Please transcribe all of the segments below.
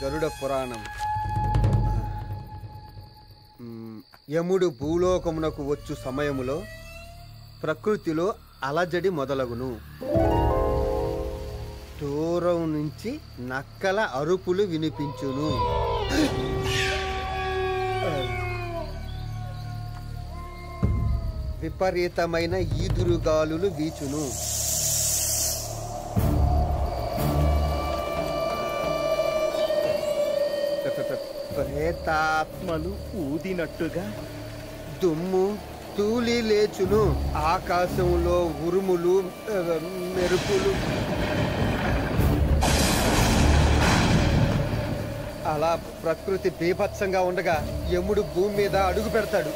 గరుడ పురాణం. యముడు భూలోకమునకు వచ్చు సమయములో ప్రకృతిలో అలజడి మొదలగును. దూరం నుంచి నక్కల అరుపులు వినిపించును. విపరీతమైన ఈదురుగాలులు వీచును. ప్రేతాత్మలు ఊదినట్టుగా దుమ్ము తూలి లేచును. ఆకాశంలో ఉరుములు మెరుపులు. అలా ప్రకృతి బీభత్సంగా ఉండగా యముడు భూమి మీద అడుగు పెడతాడు.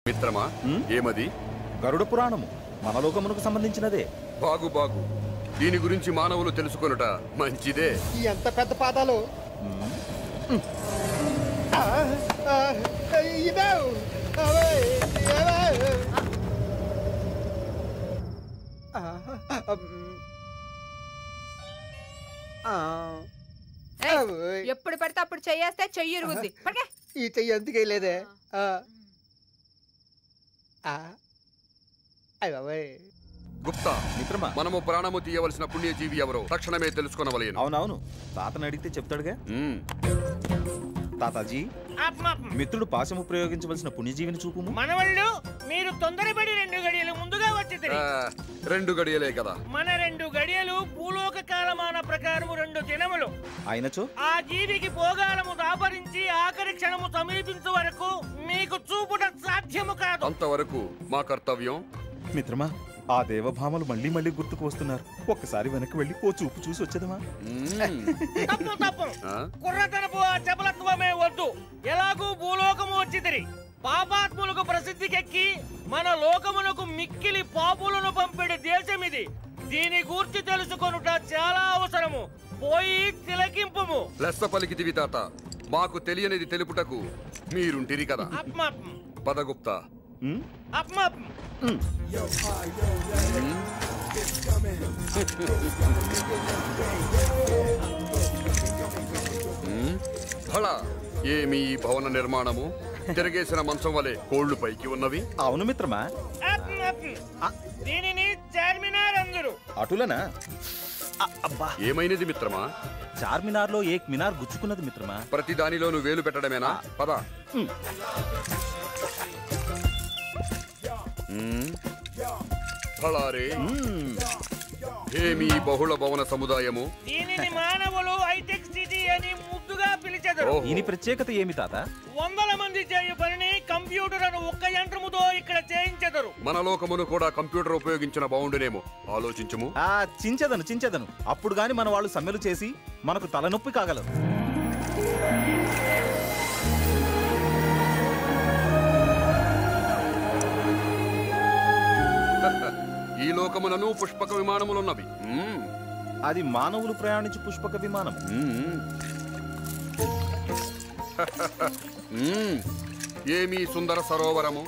మిత్రమా, ఏమది? గరుడ పురాణము మనలోకమునకు సంబంధించినదే. బాగు బాగు. దీని గురించి మానవులు తెలుసుకొనుట మంచిదే. ఎంత పెద్ద పాదాలు! ఎప్పుడు పడితే అప్పుడు చెయ్యేస్తే చెయ్యి ఇరుగుద్ది. ఈ చెయ్యి ఎందుకే లేదే. గుప్తా మిత్రమా, మనము ప్రాణము తీయవలసిన పుణ్యజీవి ఎవరో తక్షణమే తెలుసుకొనవలేను. అవునవును, తాతను అడిగితే చెప్తాడుగా. తాతాజీ, మిత్రుడు పాశము ప్రయోగించవలసిన పుణ్యజీవిని చూపు. మనవళ్ళు మీరు తొందరపడి 2 గడియలు ముందుగా వచ్చి 2 గడియలే కదా. మన 2 గడియలు భూలోక కాలమాన ప్రకారము 2 దినములు. అయినచో ఆ జీవికి పోగాలము దాపరించి ఆఖరి క్షణము సమీపించే వరకు మీకు చూపుట సాధ్యము కాదు. అంతవరకు మా కర్తవ్యం. మిత్రమా, ఆ దేవభామలు మళ్ళీ మళ్ళీ గుర్తుకు వస్తున్నారు. ఒక్కసారి వెనక్కి వెళ్ళి ఓ చూపు చూసి వచ్చేదమా? తప్పు తప్పు. కుర్రతనపు ఆ చపలత్వమే వద్దు. ఎలాగూ భూలోకము వచ్చిదిరి. పాపాత్ములకు ప్రసిద్ధికెక్కి మన లోకమునకు మిక్కిలి పాపులను పంపిడి దేశమిది. దీని గూర్చి తెలుసుకొనుట చాలా అవసరము. పోయి తిలకింపుము. లెస్స పలికితివి తాత. మాకు తెలియనిది తెలుపుటకు మీరుంటిరి కదా. పదగుప్తా. భళ, ఏమి ఈ భవన నిర్మాణము? తిరగేసిన మంచం వలె కోళ్లు పైకి ఉన్నవి. అవును మిత్రమా. దీనిని చార్మినార్ అందరు. అటులనా? ఏమైనది మిత్రమా? చార్మినార్ లో ఏక్ మినార్ గుచ్చుకున్నది మిత్రమా. ప్రతి దానిలోనూ వేలు పెట్టడమేనా? పద. భళారే, ఏమి బహుళ భవన సముదాయము? దీనిని మానవులు హైటెక్ సిటీ అని ముద్దుగా పిలిచెదరు. దీని ప్రత్యేకత ఏమి తాత? 100 మంది చేయు పనిని కంప్యూటర్ అను ఒక్క యంత్రముతో ఇక్కడ చేయించెదరు. మన లోకమును కూడా కంప్యూటర్ ఉపయోగించిన బాగుండునేమో. ఆలోచించుము. చించెదను. అప్పుడు గాని మన వాళ్ళు సమ్మెలు చేసి మనకు తలనొప్పి కాగలరు. ఈ లోకములను పుష్పక విమానములున్నవి. అది మానవులు ప్రయాణించు పుష్పక విమానం. ఏమీ సుందర సరోవరము,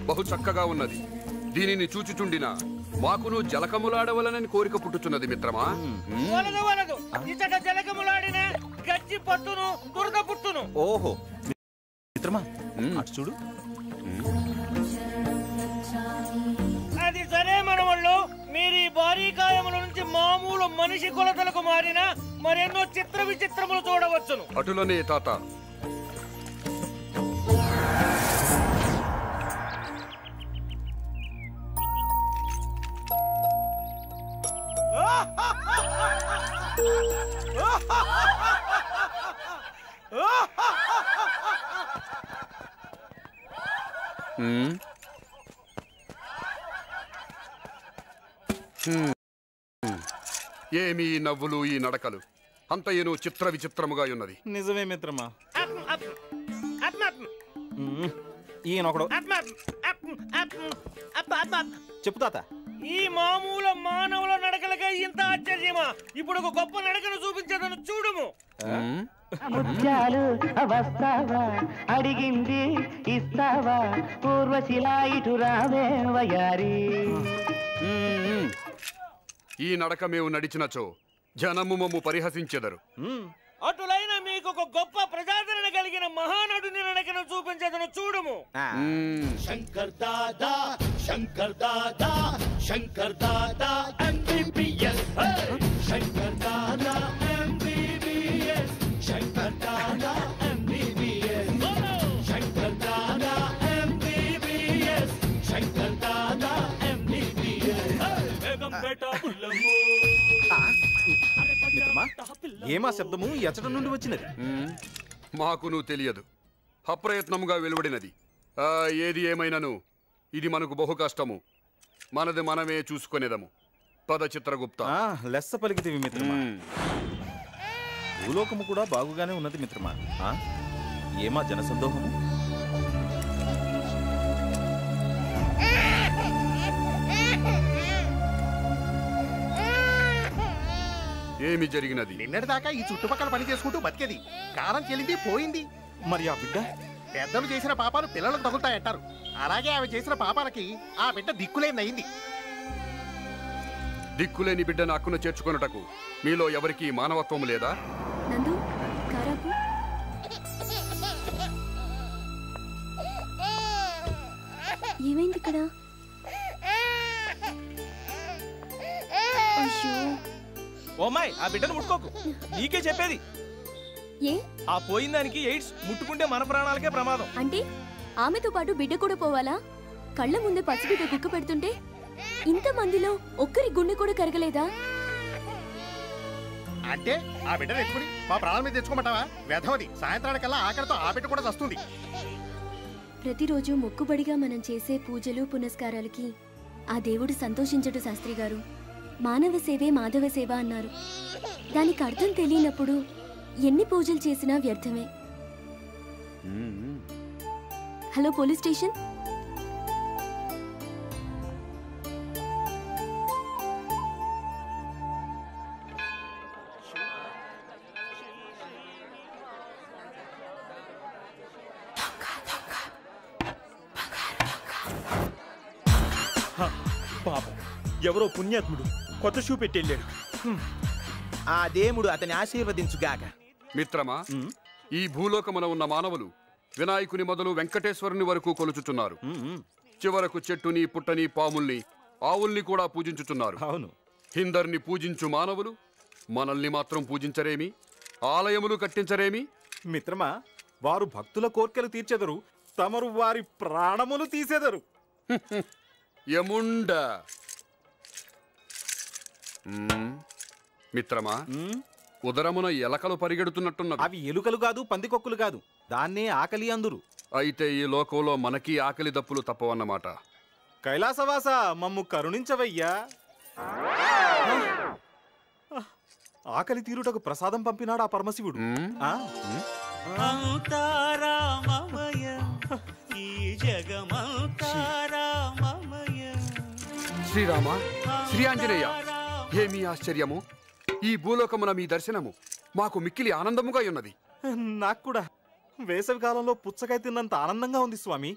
బహు చక్కగా ఉన్నది. దీనిని చూచుచుండిన మాకును జలకములాడవలనని కోరిక పుట్టుచున్నది మిత్రమా. ఇతడ జలకములాడిన గజ్జి పట్టును దురద పుట్టును. ఓహో మిత్రమా, అటు చూడు. అది సరే మనవాళ్ళు, మీరు ఈ భారీ కాయముల నుంచి మామూలు మనిషి కొలతలకు మారిన మరెన్నో చిత్ర విచిత్రములు చూడవచ్చును. అటులనే తాత. ఏమి ఈ నవ్వులు, ఈ నడకలు? అంతయేను చిత్ర విచిత్రముగా ఉన్నది. నిజమే మిత్రమా. ఈయనొకడు చెప్పు తాత. ఈ మామూలు మానవుల నడకలకే ఇంత ఆశ్చర్యమా? ఇప్పుడు ఒక గొప్ప నడకను చూపించదను, చూడుము. ముత్యాలు వస్తావా, అడిగింది ఇస్తావా, పూర్వశిలా ఇటు రావే వయారి. ఈ నడక మేము నడిచినచో జనము మమ్ము పరిహసించెదరు. అటులైన మీకు ఒక గొప్ప ప్రజాదరణ కలిగిన మహానటుని నడకను చూపించదను, చూడుము. Shankar Dada, Shankar Dada, Shankar Dada MBBS, Shankar Dada MBBS, Shankar Dada MBBS, Shankar Dada MBBS, Shankar Dada MBBS. వేగం బేటా పుల్లము. ఏమా శబ్దము ఎచ్చట నుండి వచ్చినది? మాకును తెలియదు, అప్రయత్నముగా వెలువడినది. ఏది ఏమైనను ఇది మనకు బహు కష్టము. మనది మనమే చూసుకునేదము. పద చిత్రగుప్త. లెస్స పలికితివి మిత్రమా. భూలోకము కూడా బాగుగానే ఉన్నది మిత్రమా. ఏమా జనసందోహము? ఏమి జరిగినది? నిన్నటిదాకా ఈ చుట్టుపక్కల పని చేసుకుంటూ బతికేది, కాలం చెల్లింది పోయింది. మరి ఆ బిడ్డ? పెద్దలు చేసిన పాపాలు పిల్లలకు తగులుతాయంటారు. అలాగే ఆమె చేసిన పాపాలకి ఆ బిడ్డ దిక్కులేనయింది. దిక్కులేని బిడ్డను అక్కున చేర్చుకొనుటకు మీలో ఎవరికి మానవత్వం లేదా? నందు, కారాపు. ఏమైంది ఇక్కడ? ఓమాయ్, ఆ బిడ్డను ముట్టుకోకు, నీకే చెప్పేది. ఏ? ఆ పోయిన దానికి ఎయిడ్స్, ముట్టుకుంటే మన ప్రాణాలకే ప్రమాదం. అంటే ఆమెతో పాటు బిడ్డ కూడా పోవాలా? కళ్ళ ముందే పసిబిడ్డ కుక్క పెడుతుంటే ఇంతమందిలో ఒక్కరి గుండె కూడా కరగలేదా? అంటే ఆ బిడ్డను ఎత్తుకుని మా ప్రాణం మీద తెచ్చుకోమంటావా? వ్యధవది, సాయంత్రానికల్లా ఆఖరితో ఆ బిడ్డ కూడా వస్తుంది. ప్రతిరోజు మొక్కుబడిగా మనం చేసే పూజలు పునస్కారాలకి ఆ దేవుడు సంతోషించడు శాస్త్రి గారు. మానవ సేవే మాధవ సేవ అన్నారు. దానికి అర్థం తెలియనప్పుడు ఎన్ని పూజలు చేసినా వ్యర్థమే. Hello police station. పాపం, ఎవరో పుణ్యాత్ముడు కొత్త షూ పెట్టి వెళ్ళాడు. ఆ దేవుడు అతని ఆశీర్వదించుగాక. మిత్రమా, ఈ భూలోకమున ఉన్న మానవులు వినాయకుని మొదలు వెంకటేశ్వరుని వరకు కొలుచుచున్నారు. చివరకు చెట్టుని, పుట్టని, పాముల్ని, ఆవుల్ని కూడా పూజించుచున్నారు. అవును. హిందర్ని పూజించు మానవులు మనల్ని మాత్రం పూజించరేమి? ఆలయములు కట్టించరేమి? మిత్రమా, వారు భక్తుల కోర్కెలు తీర్చెదరు, తమరు వారి ప్రాణములు తీసెదరు. యముండ. మిత్రమా, ఉదరమున ఎలకలు పరిగెడుతున్నట్టున్నది. అవి ఎలుకలు కాదు, పందికొక్కులు కాదు, దాన్నే ఆకలి అందురు. అయితే ఈ లోకంలో మనకి ఆకలి దప్పులు తప్పవన్నమాట. కైలాసవాస, మమ్ము కరుణించవయ్యా. ఆకలి తీరుటకు ప్రసాదం పంపినాడు ఆ పరమశివుడు. శ్రీరామ, శ్రీ ఆంజనేయ, ఏమీ ఆశ్చర్యము! ఈ భూలోకమున మీ దర్శనము మాకు మిక్కిలి ఆనందముగా ఉన్నది. నాకు కూడా వేసవి కాలంలో పుచ్చకాయ తిన్నంత ఆనందంగా ఉంది స్వామి.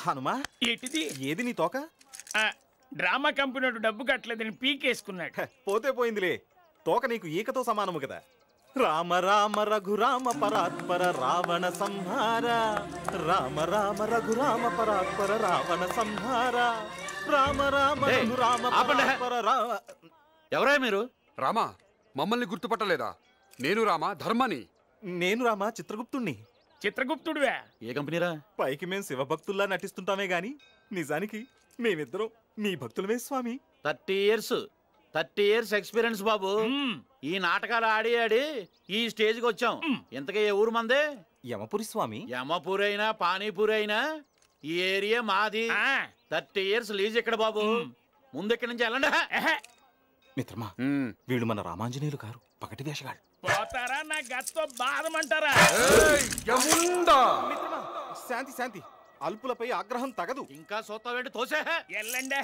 హనుమా, ఏంటిది? ఏది నీ తోక? డ్రామా కంపెనీ డబ్బు కట్టలేదని పీకేసుకున్నాడు. పోతే పోయిందిలే, తోక నీకు ఈకతో సమానము కదా. రామ రామ రఘురామ పరాత్పర రావణ సంహార, రామ రామ రఘురామ పరాత్పర రావణ సంహార, రామ రామ రఘురామ పరాత్పర. ఎవరా మీరు? రామా, మమ్మల్ని గుర్తుపట్టలేదా? నేను రామా, ధర్మని. నేను రామా, చిత్రగుప్తుణ్ణి. చిత్రగుప్తుడివే? ఏ కంపెనీరా? పైకి మేం శివభక్తుల్లా నటిస్తుంటామే గాని నిజానికి మేమిద్దరం మీ భక్తులమే స్వామి. 30 ఇయర్స్ ఎక్స్పీరియన్స్ బాబు. ఈ నాటకాలు ఆడి ఆడి ఈ స్టేజ్కి వచ్చాం. ఇంతకీ ఏ ఊరు మందే? యమపురి స్వామి. యమపూరి అయినా పానీపూరి అయినా ఈ ఏరియా మాది. 30 ఇయర్స్ లీజ్ ఇక్కడ బాబు. ముందు ఇక్కడి నుంచి వెళ్ళండి. మిత్రమా, వీళ్ళు మన రామాంజనేయులు కారు, పగటి వేషగాడు. పోతారా నా గత్తో బాధమంటారా? శాంతి శాంతి, అల్పులపై ఆగ్రహం తగదు. ఇంకా సోతావేంటి తోసే? ఎల్లండి.